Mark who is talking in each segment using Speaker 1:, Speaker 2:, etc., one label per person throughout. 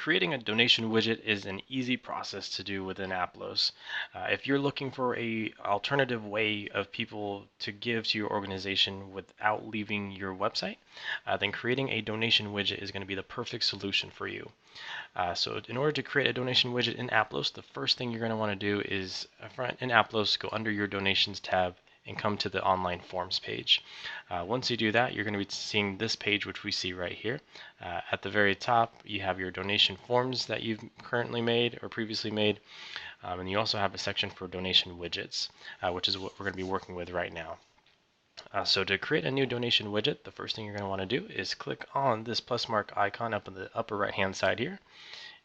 Speaker 1: Creating a donation widget is an easy process to do within Aplos. If you're looking for a alternative way of people to give to your organization without leaving your website, then creating a donation widget is going to be the perfect solution for you. So in order to create a donation widget in Aplos, the first thing you're going to want to do is in Aplos, go under your donations tab and come to the online forms page. Once you do that, you're going to be seeing this page, which we see right here. At the very top, you have your donation forms that you've currently made or previously made, and you also have a section for donation widgets, which is what we're going to be working with right now. So to create a new donation widget, the first thing you're going to want to do is click on this plus mark icon up in the upper right hand side here,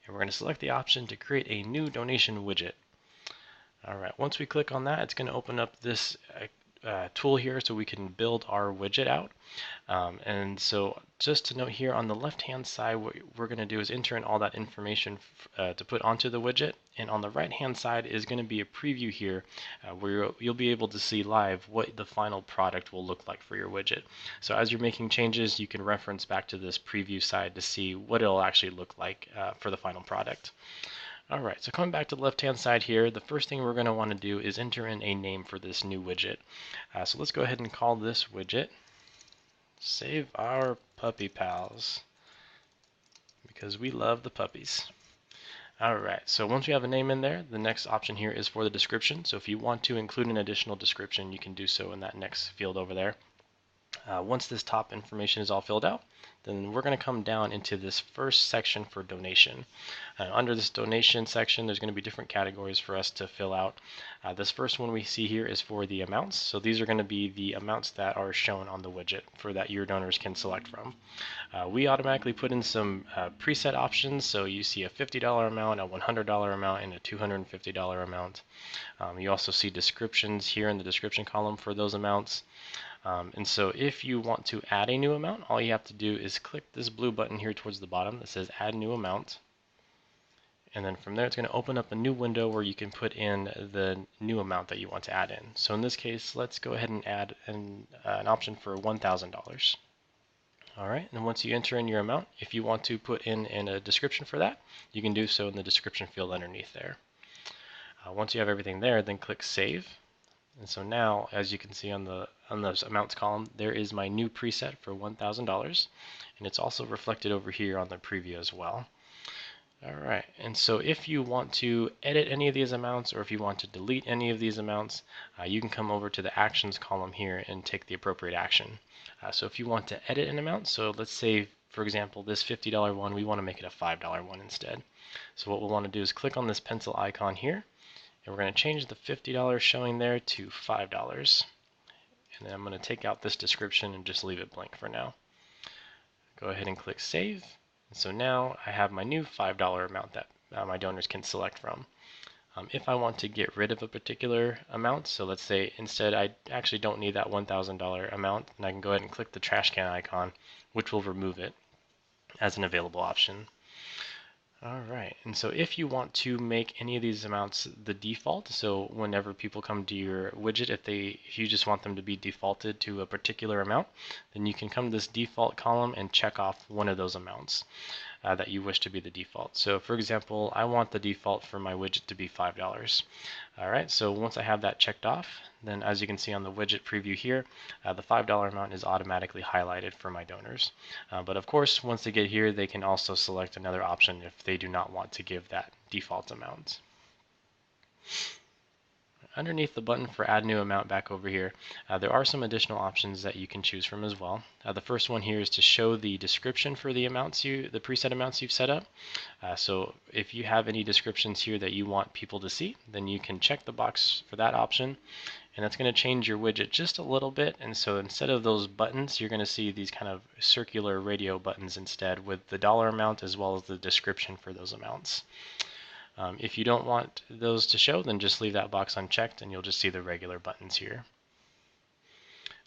Speaker 1: and we're going to select the option to create a new donation widget. Alright, once we click on that, it's going to open up this tool here so we can build our widget out. And so just to note here on the left hand side, what we're going to do is enter in all that information to put onto the widget, and on the right hand side is going to be a preview here where you'll be able to see live what the final product will look like for your widget. So as you're making changes, you can reference back to this preview side to see what it'll actually look like for the final product. Alright, so coming back to the left hand side here, the first thing we're going to want to do is enter in a name for this new widget. So let's go ahead and call this widget Save Our Puppy Pals, because we love the puppies. Alright, so once we have a name in there, the next option here is for the description. So if you want to include an additional description, you can do so in that next field over there. Once this top information is all filled out, then we're going to come down into this first section for donation. Under this donation section, there's going to be different categories for us to fill out. This first one we see here is for the amounts. So these are going to be the amounts that are shown on the widget for that your donors can select from. We automatically put in some preset options. So you see a $50 amount, a $100 amount, and a $250 amount. You also see descriptions here in the description column for those amounts. And so if you want to add a new amount, all you have to do is click this blue button here towards the bottom that says Add New Amount. And then from there, it's going to open up a new window where you can put in the new amount that you want to add in. So in this case, let's go ahead and add an option for $1,000. Alright, and once you enter in your amount, if you want to put in a description for that, you can do so in the description field underneath there. Once you have everything there, then click Save. And so now, as you can see on the amounts column, there is my new preset for $1,000, and it's also reflected over here on the preview as well. Alright, and so if you want to edit any of these amounts, or if you want to delete any of these amounts, you can come over to the Actions column here and take the appropriate action. So if you want to edit an amount, so let's say, for example, this $50 one, we want to make it a $5 one instead. So what we'll want to do is click on this pencil icon here, and we're going to change the $50 showing there to $5. And then I'm going to take out this description and just leave it blank for now. Go ahead and click Save. And so now I have my new $5 amount that my donors can select from. If I want to get rid of a particular amount, so let's say instead I actually don't need that $1,000 amount, then I can go ahead and click the trash can icon, which will remove it as an available option. Alright, and so if you want to make any of these amounts the default, so whenever people come to your widget, if you just want them to be defaulted to a particular amount, then you can come to this default column and check off one of those amounts that you wish to be the default. So for example, I want the default for my widget to be $5. Alright, so once I have that checked off, then as you can see on the widget preview here, the $5 amount is automatically highlighted for my donors. But of course, once they get here, they can also select another option if they do not want to give that default amount. Underneath the button for Add New Amount back over here, there are some additional options that you can choose from as well. The first one here is to show the description for the amounts the preset amounts you've set up. So if you have any descriptions here that you want people to see, then you can check the box for that option, and that's going to change your widget just a little bit. And so instead of those buttons, you're going to see these kind of circular radio buttons instead, with the dollar amount as well as the description for those amounts. If you don't want those to show, then just leave that box unchecked and you'll just see the regular buttons here.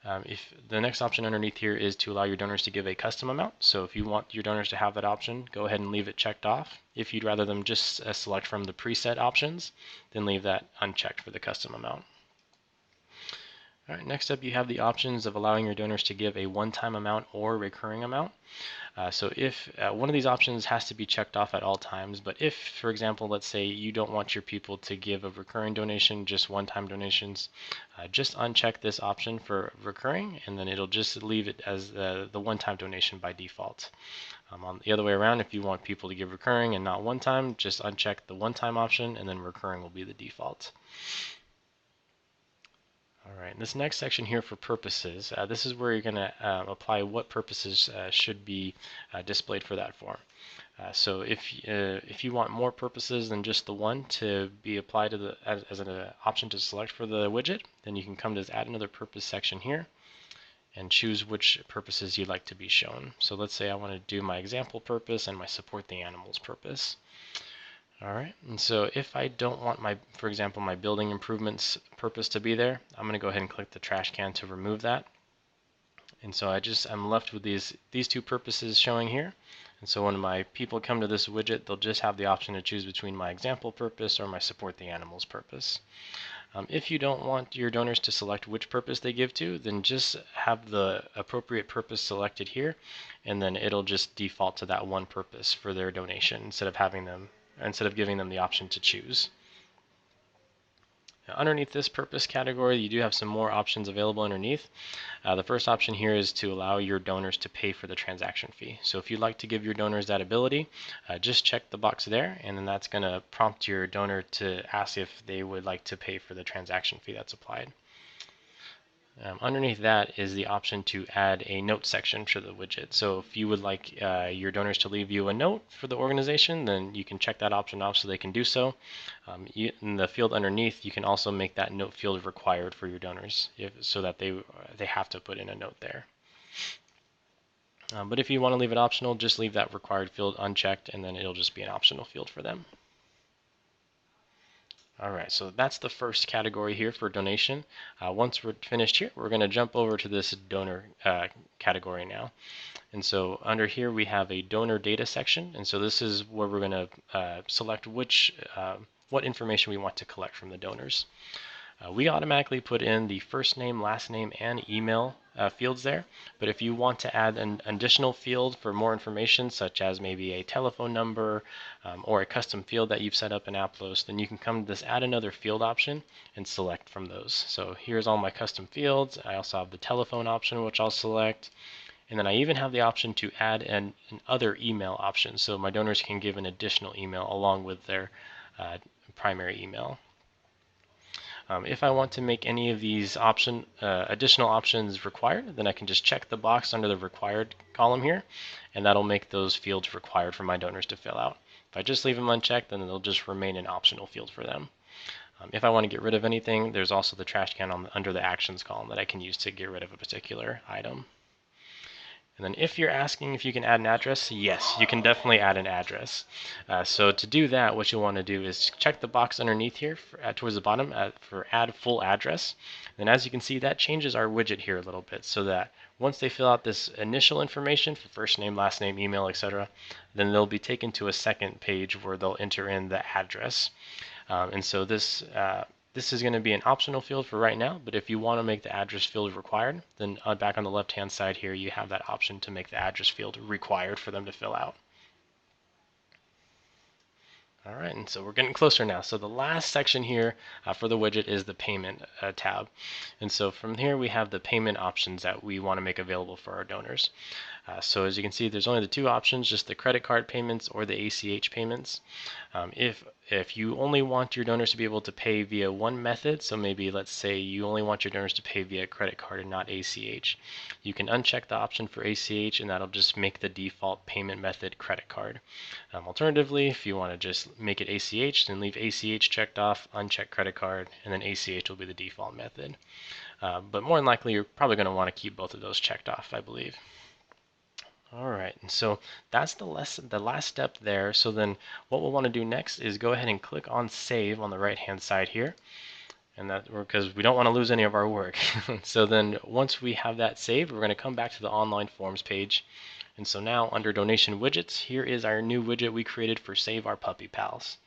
Speaker 1: If the next option underneath here is to allow your donors to give a custom amount. So if you want your donors to have that option, go ahead and leave it checked off. If you'd rather them just select from the preset options, then leave that unchecked for the custom amount. All right, next up you have the options of allowing your donors to give a one-time amount or recurring amount. So if one of these options has to be checked off at all times, but if, for example, let's say you don't want your people to give a recurring donation, just one-time donations, just uncheck this option for recurring, and then it'll just leave it as the one-time donation by default. On the other way around, if you want people to give recurring and not one-time, just uncheck the one-time option, and then recurring will be the default. All right, this next section here for purposes, this is where you're going to apply what purposes should be displayed for that form. So if you want more purposes than just the one to be applied to the as an option to select for the widget, then you can come to this Add Another Purpose section here and choose which purposes you'd like to be shown. So let's say I want to do my example purpose and my support the animals purpose. All right, and so if I don't want my, for example, my building improvements purpose to be there, I'm going to go ahead and click the trash can to remove that. And so I'm left with these two purposes showing here. And so when my people come to this widget, they'll just have the option to choose between my example purpose or my support the animals purpose. If you don't want your donors to select which purpose they give to, then just have the appropriate purpose selected here, and then it'll just default to that one purpose for their donation instead of giving them the option to choose. Now, underneath this purpose category, you do have some more options available underneath. The first option here is to allow your donors to pay for the transaction fee. So if you'd like to give your donors that ability, just check the box there, and then that's going to prompt your donor to ask if they would like to pay for the transaction fee that's applied. Underneath that is the option to add a note section to the widget. So if you would like your donors to leave you a note for the organization, then you can check that option off so they can do so. In the field underneath, you can also make that note field required for your donors so that they have to put in a note there. But if you want to leave it optional, just leave that required field unchecked, and then it'll just be an optional field for them. All right, so that's the first category here for donation. Once we're finished here, we're going to jump over to this donor category now. And so under here we have a donor data section, and so this is where we're going to select what information we want to collect from the donors. We automatically put in the first name, last name, and email fields there, but if you want to add an additional field for more information, such as maybe a telephone number or a custom field that you've set up in Aplos, then you can come to this Add Another Field option and select from those. So here's all my custom fields. I also have the telephone option, which I'll select, and then I even have the option to add an other email option, so my donors can give an additional email along with their primary email. If I want to make any of these additional options required, then I can just check the box under the required column here, and that'll make those fields required for my donors to fill out. If I just leave them unchecked, then they'll just remain an optional field for them. If I want to get rid of anything, there's also the trash can under the actions column that I can use to get rid of a particular item. And then if you're asking if you can add an address, yes, you can definitely add an address. So to do that, what you'll want to do is check the box underneath here towards the bottom for add full address. And as you can see, that changes our widget here a little bit so that once they fill out this initial information for first name, last name, email, etc., then they'll be taken to a second page where they'll enter in the address. And so this is going to be an optional field for right now, but if you want to make the address field required, then back on the left-hand side here, you have that option to make the address field required for them to fill out. All right, and so we're getting closer now. So the last section here for the widget is the payment tab. And so from here we have the payment options that we want to make available for our donors. So as you can see, there's only the two options, just the credit card payments or the ACH payments. If you only want your donors to be able to pay via one method, so maybe let's say you only want your donors to pay via credit card and not ACH, you can uncheck the option for ACH and that'll just make the default payment method credit card. Alternatively, if you want to just make it ACH, then leave ACH checked off, uncheck credit card, and then ACH will be the default method. But more than likely, you're probably going to want to keep both of those checked off, I believe. All right, and so that's the last step there. So then what we'll want to do next is go ahead and click on Save on the right-hand side here, and that because we don't want to lose any of our work. So then once we have that saved, we're going to come back to the online forms page. And so now under Donation Widgets, here is our new widget we created for Save Our Puppy Pals.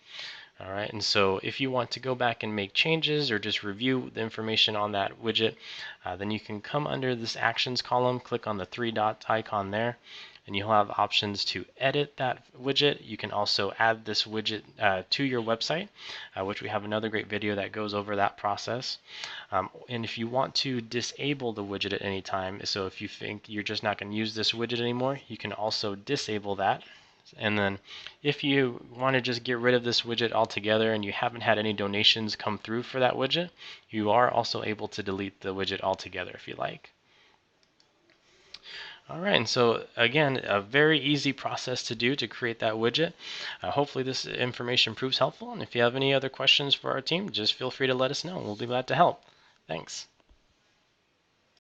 Speaker 1: All right, and so if you want to go back and make changes or just review the information on that widget, then you can come under this actions column, click on the three dot icon there, and you'll have options to edit that widget. You can also add this widget to your website, which we have another great video that goes over that process. And if you want to disable the widget at any time, so if you think you're just not going to use this widget anymore, you can also disable that. And then if you want to just get rid of this widget altogether and you haven't had any donations come through for that widget, you are also able to delete the widget altogether if you like. All right, and so again, a very easy process to do to create that widget. Hopefully this information proves helpful, and if you have any other questions for our team, just feel free to let us know. We'll be glad to help. Thanks.